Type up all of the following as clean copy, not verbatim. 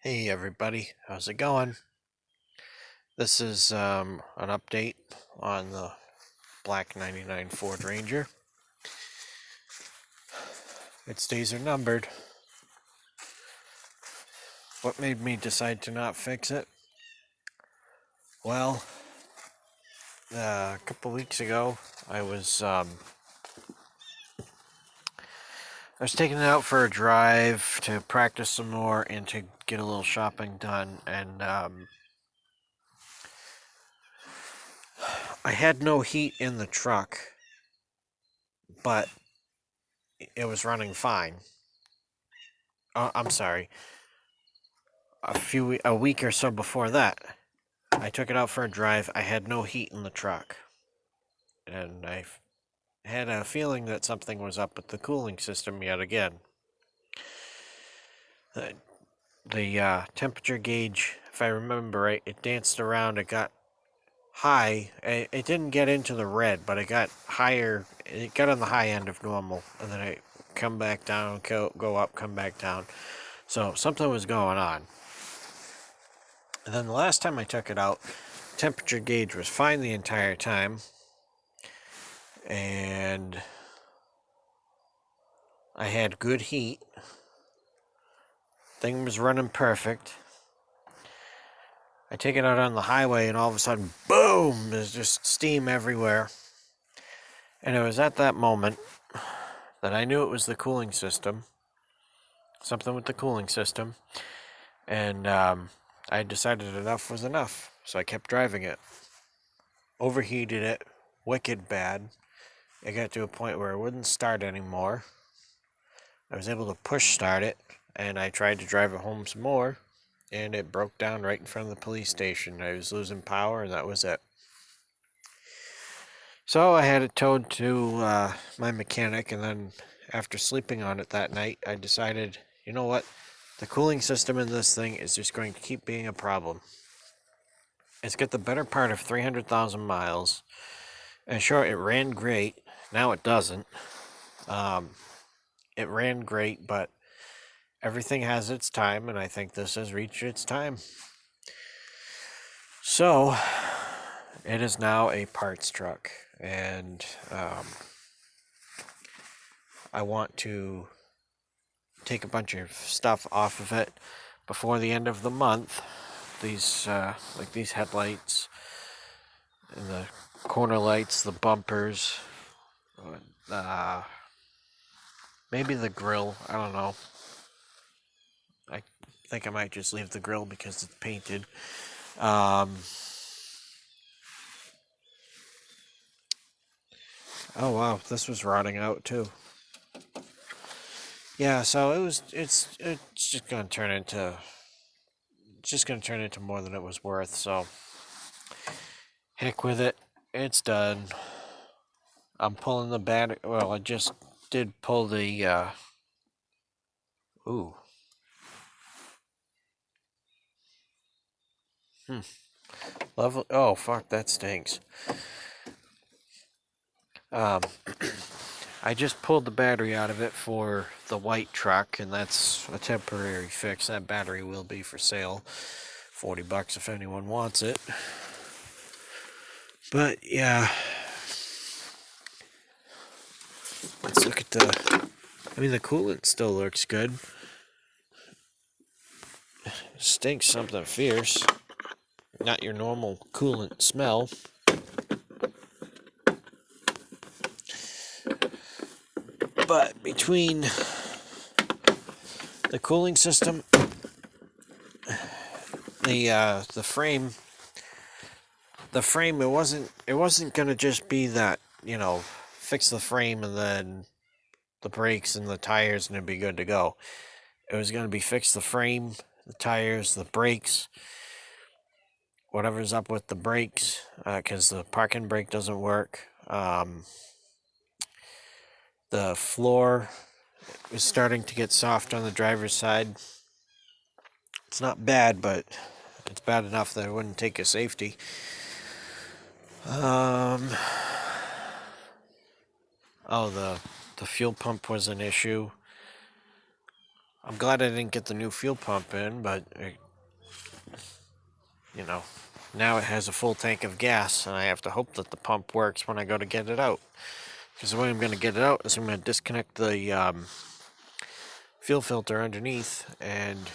Hey everybody, how's it going? This is an update on the Black 99 Ford Ranger. Its days are numbered. What made me decide to not fix it? Well, a couple weeks ago, I was taking it out for a drive to practice some more and to get a little shopping done, and I had no heat in the truck, but it was running fine. I'm sorry. A week or so before that, I took it out for a drive. I had no heat in the truck, and I had a feeling that something was up with the cooling system yet again. The, the temperature gauge, if I remember right, it danced around. It got high. It didn't get into the red, but it got higher. It got on the high end of normal, and then it come back down, go up, come back down. So something was going on. And then the last time I took it out, temperature gauge was fine the entire time, and I had good heat. Thing was running perfect. I take it out on the highway, and all of a sudden, boom! There's just steam everywhere. And it was at that moment that I knew it was the cooling system. Something with the cooling system. And I decided enough was enough. So I kept driving it. Overheated it. Wicked bad. It got to a point where it wouldn't start anymore. I was able to push start it, and I tried to drive it home some more, and it broke down right in front of the police station. I was losing power, and that was it. So I had it towed to my mechanic, and then after sleeping on it that night, I decided, you know what? The cooling system in this thing is just going to keep being a problem. It's got the better part of 300,000 miles, and sure, it ran great. Now it doesn't. It ran great, but everything has its time, and I think this has reached its time. So, it is now a parts truck, and I want to take a bunch of stuff off of it before the end of the month. These, like these headlights, and the corner lights, the bumpers, uh, maybe the grill. I don't know. I think I might just leave the grill because it's painted. Um, oh wow, this was rotting out too. Yeah, so it's just gonna turn into more than it was worth. So heck with it. It's done. I'm pulling the battery. Well, I just did pull the. Ooh. Hmm. Level. Oh fuck, that stinks. Um, I just pulled the battery out of it for the white truck, and that's a temporary fix. That battery will be for sale. $40 if anyone wants it. But yeah, let's look at the. I mean, the coolant still looks good. Stinks something fierce. Not your normal coolant smell. But between the cooling system, the frame, it wasn't gonna just be that, fix the frame and then the brakes and the tires and it'd be good to go. It was gonna be fix the frame, the tires, the brakes, whatever's up with the brakes, because the parking brake doesn't work. The floor is starting to get soft on the driver's side. It's not bad, but it's bad enough that I wouldn't take a safety. Oh, the fuel pump was an issue. I'm glad I didn't get the new fuel pump in, but you know, now it has a full tank of gas, and I have to hope that the pump works when I go to get it out. Because the way I'm going to get it out is I'm going to disconnect the fuel filter underneath and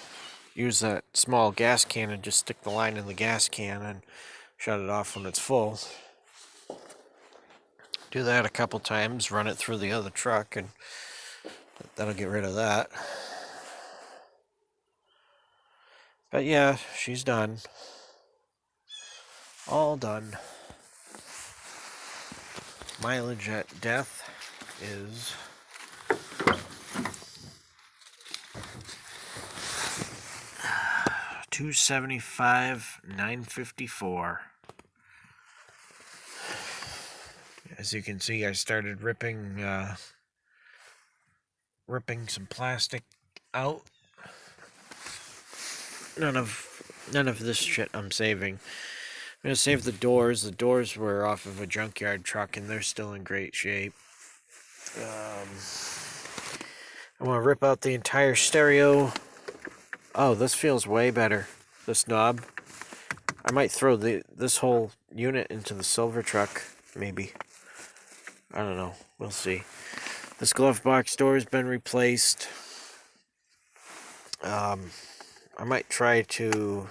use that small gas can and just stick the line in the gas can and shut it off when it's full. Do that a couple times, run it through the other truck, and that'll get rid of that. But yeah, she's done. All done. Mileage at death is 275,954. As you can see, I started ripping some plastic out. None of this shit I'm saving. I'm gonna save the doors. The doors were off of a junkyard truck, and they're still in great shape. I want to rip out the entire stereo. Oh, this feels way better. This knob. I might throw this whole unit into the silver truck, maybe. I don't know. We'll see. This glove box door has been replaced. I might try to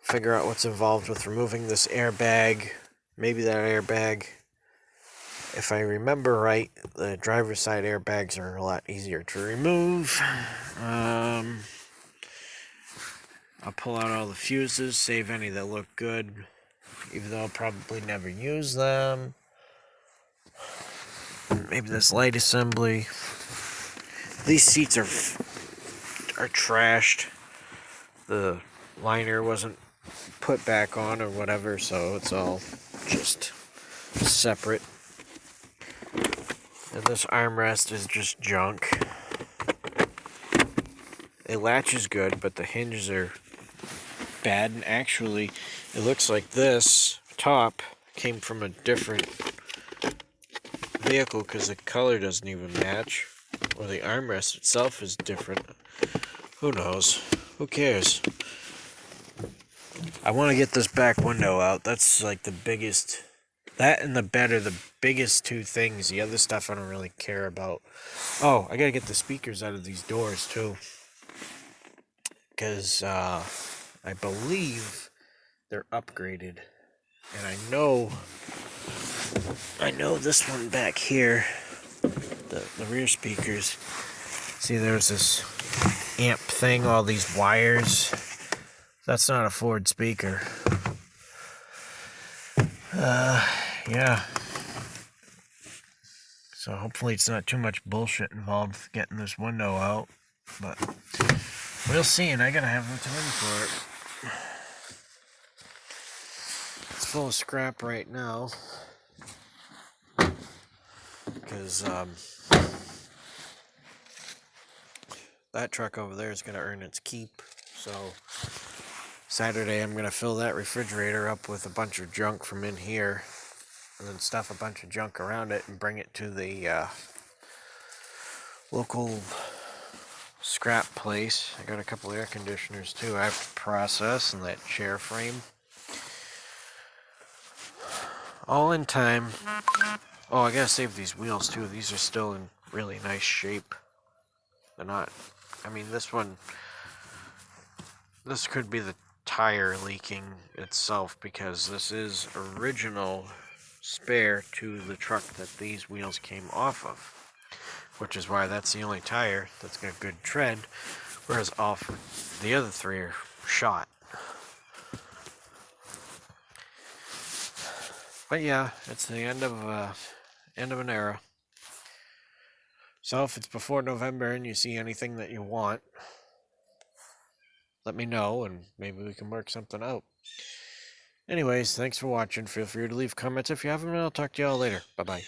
figure out what's involved with removing this airbag. Maybe that airbag, if I remember right, the driver's side airbags are a lot easier to remove. I'll pull out all the fuses, save any that look good, even though I'll probably never use them. Maybe this light assembly. These seats are trashed. The liner wasn't put back on or whatever, so it's all just separate. And this armrest is just junk. It latches good, but the hinges are bad, and actually it looks like this top came from a different vehicle because the color doesn't even match, or the armrest itself is different. Who knows? Who cares? I want to get this back window out. That's like the biggest. That and the bed are the biggest two things. The other stuff I don't really care about. Oh, I gotta get the speakers out of these doors too, because I believe they're upgraded, and I know this one back here, the rear speakers. See, there's this amp thing, all these wires. That's not a Ford speaker. Yeah. So hopefully it's not too much bullshit involved with getting this window out, but we'll see, and I gotta have the time for it. It's full of scrap right now, because that truck over there is gonna earn its keep. So Saturday I'm gonna fill that refrigerator up with a bunch of junk from in here, and then stuff a bunch of junk around it and bring it to the local scrap place. I got a couple air conditioners too I have to process, and that chair frame. All in time. Oh, I gotta save these wheels too. These are still in really nice shape. They're not, I mean, this could be the tire leaking itself, because this is original spare to the truck that these wheels came off of, which is why that's the only tire that's got good tread, whereas the other three are shot. But yeah, it's the end of an era. So if it's before November and you see anything that you want, let me know, and maybe we can work something out. Anyways, thanks for watching. Feel free to leave comments if you haven't, and I'll talk to y'all later. Bye-bye.